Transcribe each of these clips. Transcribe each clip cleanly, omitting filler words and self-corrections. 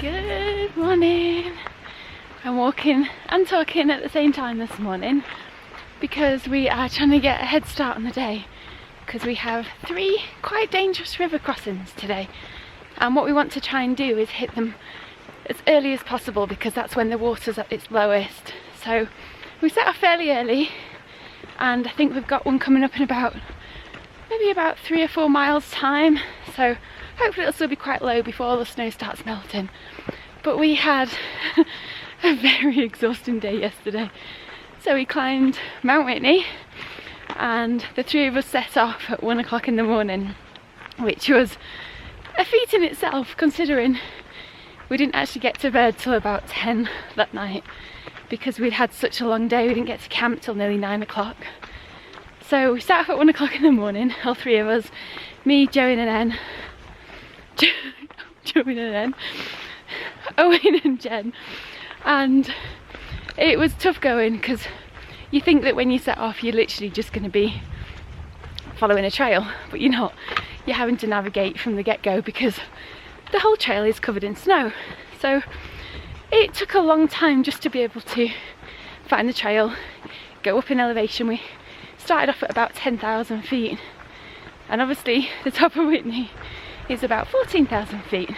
Good morning. I'm walking and talking at the same time this morning because we are trying to get a head start on the day because we have 3 quite dangerous river crossings today, and what we want to try and do is hit them as early as possible because that's when the water's at its lowest. So we set off fairly early, and I think we've got one coming up in maybe about 3 or 4 miles time, so hopefully it'll still be quite low before all the snow starts melting. But we had a very exhausting day yesterday. So we climbed Mount Whitney, and the 3 of us set off at 1 o'clock in the morning, which was a feat in itself considering we didn't actually get to bed till about 10 that night because we'd had such a long day. We didn't get to camp till nearly 9 o'clock. So we set off at 1 o'clock in the morning, all 3 of us, me, Joey and Owen and Jen, and it was tough going because you think that when you set off you're literally just going to be following a trail, but you're not. You're having to navigate from the get-go because the whole trail is covered in snow. So it took a long time just to be able to find the trail, go up in elevation. We started off at about 10,000 feet, and obviously the top of Whitney is about 14,000 feet.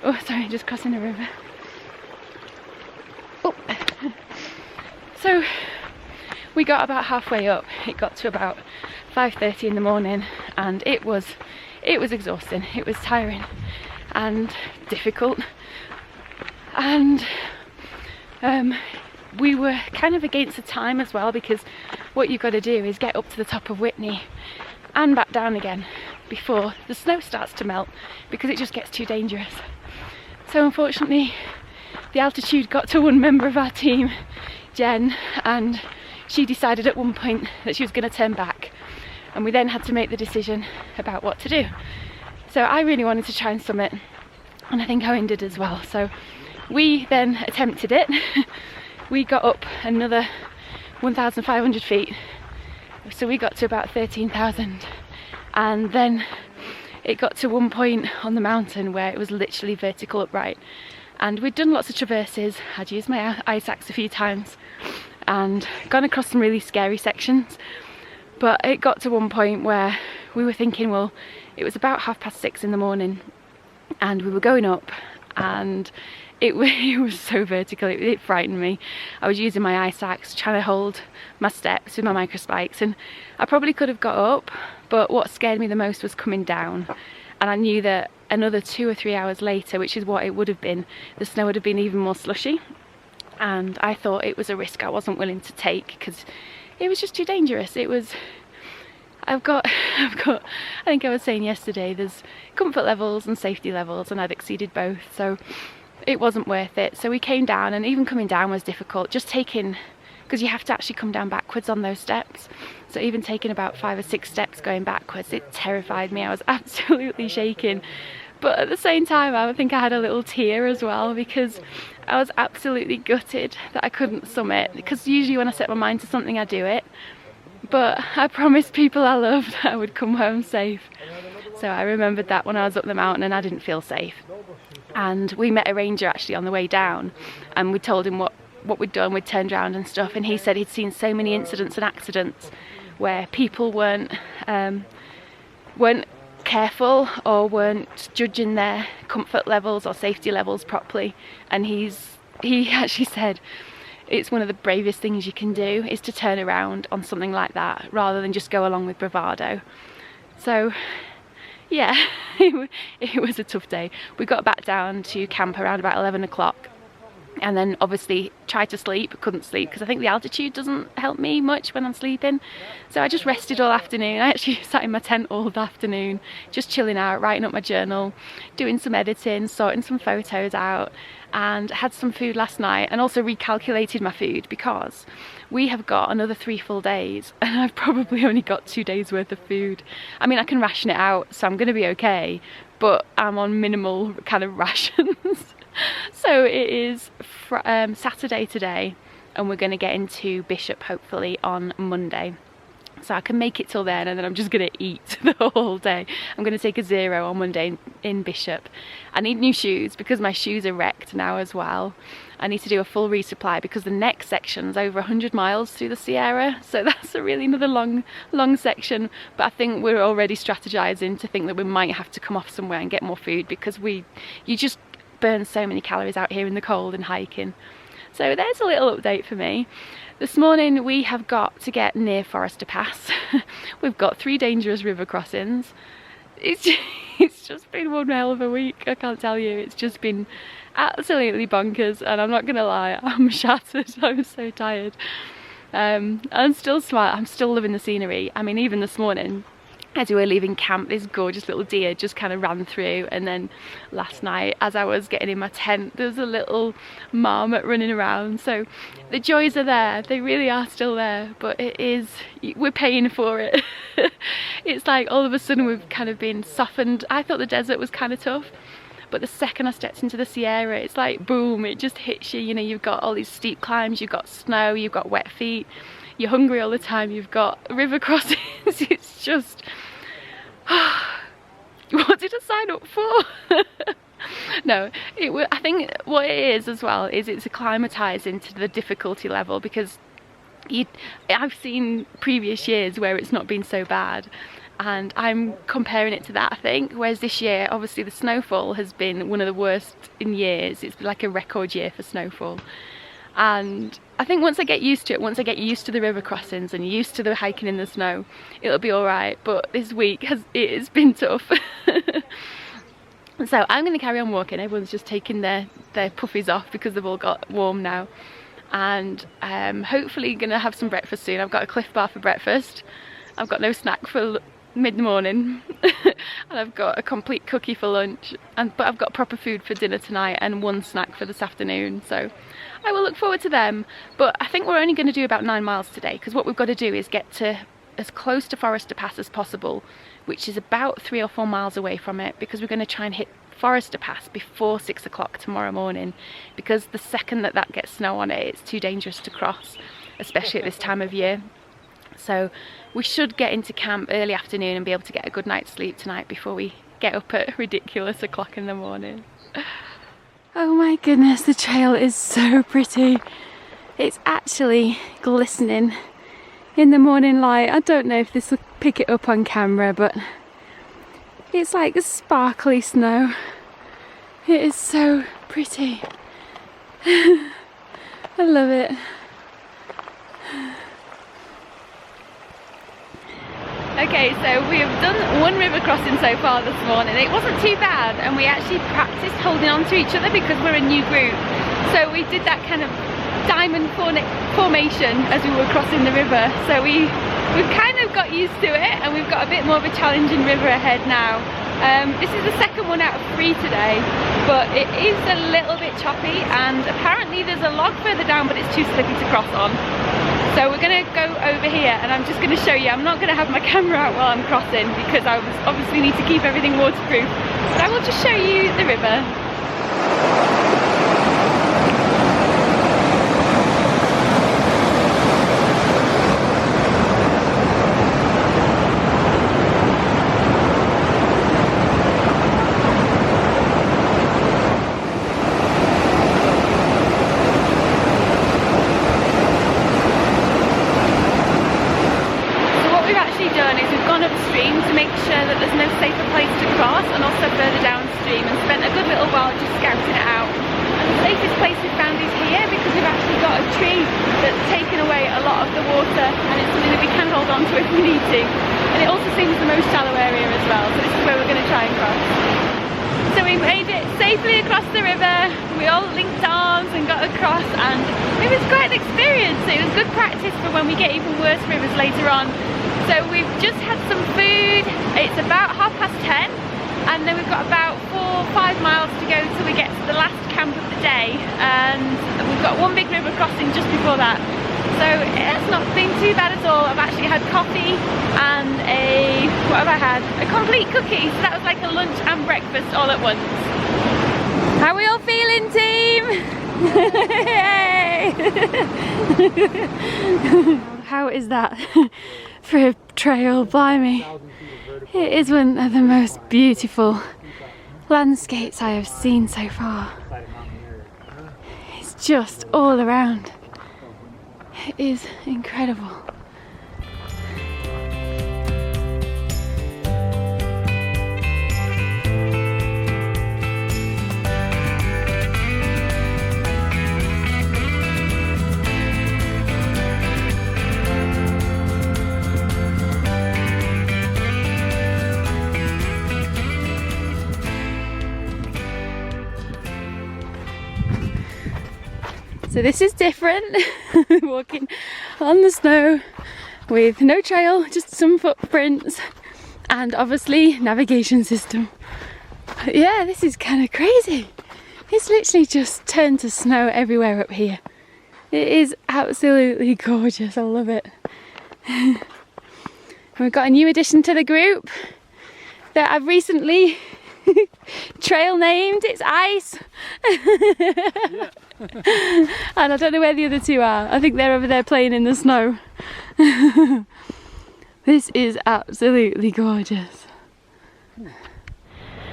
Oh, sorry, just crossing a river. Oh. So we got about halfway up. It got to about 5:30 in the morning, and it was exhausting. It was tiring and difficult, and we were kind of against the time as well, because what you've got to do is get up to the top of Whitney and back down again before the snow starts to melt, because it just gets too dangerous. So unfortunately the altitude got to one member of our team, Jen, and she decided at one point that she was going to turn back, and we then had to make the decision about what to do. So I really wanted to try and summit, and I think Owen did as well. So we then attempted it. We got up another 1,500 feet, so we got to about 13,000, and then it got to one point on the mountain where it was literally vertical upright, and we'd done lots of traverses. I'd used my ice axe a few times and gone across some really scary sections, but it got to one point where we were thinking, well, it was about 6:30 in the morning and we were going up, and it was so vertical, it frightened me. I was using my ice axe trying to hold my steps with my micro spikes, and I probably could have got up, but what scared me the most was coming down. And I knew that another 2 or 3 hours later, which is what it would have been, the snow would have been even more slushy, and I thought it was a risk I wasn't willing to take because it was just too dangerous. It was, I've got I think I was saying yesterday, there's comfort levels and safety levels, and I'd exceeded both, so it wasn't worth it. So we came down, and even coming down was difficult, just taking, because you have to actually come down backwards on those steps, so even taking about 5 or 6 steps going backwards, it terrified me. I was absolutely shaking, but at the same time I think I had a little tear as well, because I was absolutely gutted that I couldn't summit, because usually when I set my mind to something I do it, but I promised people I loved I would come home safe. So I remembered that when I was up the mountain and I didn't feel safe. And we met a ranger actually on the way down, and we told him what we'd done. We'd turned around and stuff, and he said he'd seen so many incidents and accidents where people weren't careful or weren't judging their comfort levels or safety levels properly, and he actually said it's one of the bravest things you can do is to turn around on something like that rather than just go along with bravado. So yeah, it was a tough day. We got back down to camp around about 11 o'clock, and then obviously tried to sleep, couldn't sleep because I think the altitude doesn't help me much when I'm sleeping. So I just rested all afternoon. I actually sat in my tent all the afternoon, just chilling out, writing up my journal, doing some editing, sorting some photos out, and had some food last night, and also recalculated my food because we have got another 3 full days and I've probably only got 2 days worth of food. I mean, I can ration it out, so I'm going to be okay, but I'm on minimal kind of rations. So it is Saturday today, and we're going to get into Bishop hopefully on Monday. so I can make it till then, and then I'm just gonna eat the whole day. I'm gonna take a 0 on Monday in Bishop. I need new shoes because my shoes are wrecked now as well. I need to do a full resupply because the next section's over 100 miles through the Sierra, so that's another long section. But I think we're already strategizing to think that we might have to come off somewhere and get more food, because you just burn so many calories out here in the cold and hiking. So there's a little update for me. This morning we have got to get near Forester Pass. We've got 3 dangerous river crossings. It's just been one hell of a week, I can't tell you. It's just been absolutely bonkers, and I'm not gonna lie, I'm shattered. I'm so tired. I'm still smart, I'm still loving the scenery. I mean, even this morning as we were leaving camp, this gorgeous little deer just kind of ran through, and then last night as I was getting in my tent, there was a little marmot running around. So the joys are there, they really are still there, but we're paying for it. It's like all of a sudden we've kind of been softened. I thought the desert was kind of tough, but the second I stepped into the Sierra, it's like boom, it just hits you. You know, you've got all these steep climbs, you've got snow, you've got wet feet, you're hungry all the time, you've got river crossings. It's just, what did I sign up for? No, I think what it is as well is it's acclimatising to the difficulty level, because I've seen previous years where it's not been so bad, and I'm comparing it to that, I think. Whereas this year, obviously the snowfall has been one of the worst in years. It's like a record year for snowfall, and I think once I get used to it, once I get used to the river crossings and used to the hiking in the snow, it'll be alright. But this week has been tough. So I'm going to carry on walking. Everyone's just taking their puffies off because they've all got warm now, and hopefully going to have some breakfast soon. I've got a Cliff Bar for breakfast, I've got no snack for mid-morning, and I've got a complete cookie for lunch, but I've got proper food for dinner tonight and 1 snack for this afternoon, so I will look forward to them. But I think we're only going to do about 9 miles today, because what we've got to do is get to as close to Forester Pass as possible, which is about 3 or 4 miles away from it, because we're going to try and hit Forester Pass before 6 o'clock tomorrow morning, because the second that gets snow on it, it's too dangerous to cross, especially at this time of year. So we should get into camp early afternoon and be able to get a good night's sleep tonight before we get up at ridiculous o'clock in the morning. Oh my goodness, the trail is so pretty. It's actually glistening in the morning light. I don't know if this will pick it up on camera, but it's like sparkly snow. It is so pretty. I love it. Okay, so we have done 1 river crossing so far this morning. It wasn't too bad, and we actually practiced holding on to each other because we're a new group. So we did that kind of diamond formation as we were crossing the river. So we've kind of got used to it, and we've got a bit more of a challenging river ahead now. This is the second one out of 3 today, but it is a little bit choppy, and apparently there's a log further down, but it's too slippy to cross on. So we're going to go over here, and I'm just going to show you. I'm not going to have my camera out while I'm crossing because I obviously need to keep everything waterproof, but I will just show you the river. Safely across the river, we all linked arms and got across, and it was quite an experience. It was good practice for when we get even worse rivers later on. So we've just had some food. It's about 10:30, and then we've got about 4 or 5 miles to go till we get to the last camp of the day, and we've got 1 big river crossing just before that. So it's not been too bad at all. I've actually had coffee and what have I had? A complete cookie. So that was like a lunch and breakfast all at once. How are we all feeling, team? Yay! How is that for a trail, blimey. It is one of the most beautiful landscapes I have seen so far. It's just all around. It is incredible. So this is different, walking on the snow with no trail, just some footprints and obviously navigation system. But yeah, this is kind of crazy. It's literally just turned to snow everywhere up here. It is absolutely gorgeous, I love it. We've got a new addition to the group that I've recently trail named. It's Ice. Yeah. And I don't know where the other two are. I think they're over there playing in the snow. This is absolutely gorgeous.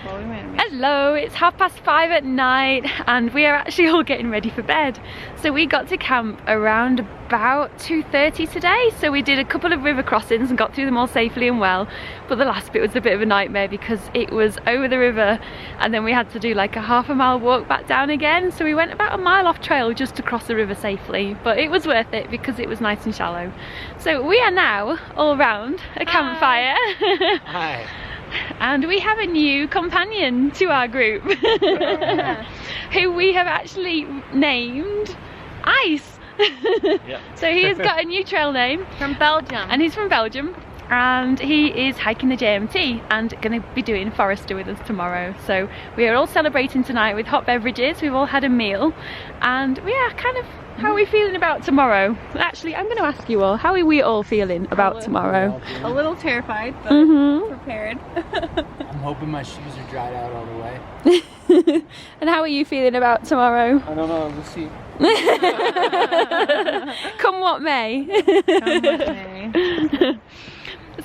Hello, it's 5:30 at night and we are actually all getting ready for bed. So we got to camp around about 2:30 today. So we did a couple of river crossings and got through them all safely and well. But the last bit was a bit of a nightmare because it was over the river and then we had to do like a ½ mile walk back down again. So we went about a mile off trail just to cross the river safely. But it was worth it because it was nice and shallow. So we are now all round a campfire. Hi. And we have a new companion to our group who we have actually named Ice. Yep. So he has got a new trail name From Belgium. and he's from Belgium and he is hiking the JMT and going to be doing Forester with us tomorrow. So we are all celebrating tonight with hot beverages. We've all had a meal and we are kind of, how are we feeling about tomorrow? Actually, I'm going to ask you all, how are we all feeling about tomorrow? A little terrified, but prepared. I'm hoping my shoes are dried out all the way. And how are you feeling about tomorrow? I don't know, we'll see. Come what may. Come with me.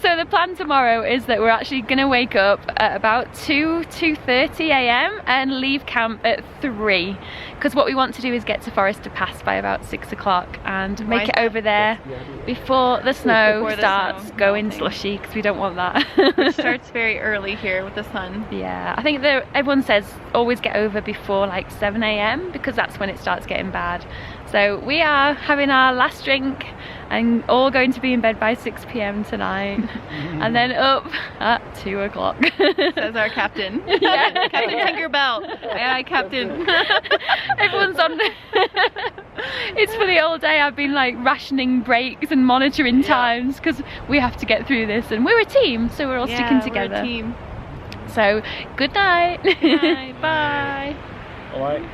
So the plan tomorrow is that we're actually going to wake up at about 2:30 a.m. and leave camp at 3 because what we want to do is get to Forester Pass by about 6 o'clock and make it over there before the snow starts going slushy because we don't want that. It starts very early here with the sun. Yeah, I think everyone says always get over before like 7 a.m. because that's when it starts getting bad. So we are having our last drink and all going to be in bed by 6 p.m. tonight and then up at 2 o'clock. Says our captain. Yeah. Captain Tinkerbell. Aye, Captain. Everyone's on. It's funny, all day I've been like rationing breaks and monitoring times because we have to get through this and we're a team, so we're all sticking together. We're a team. So good night. Good night. Bye. All right.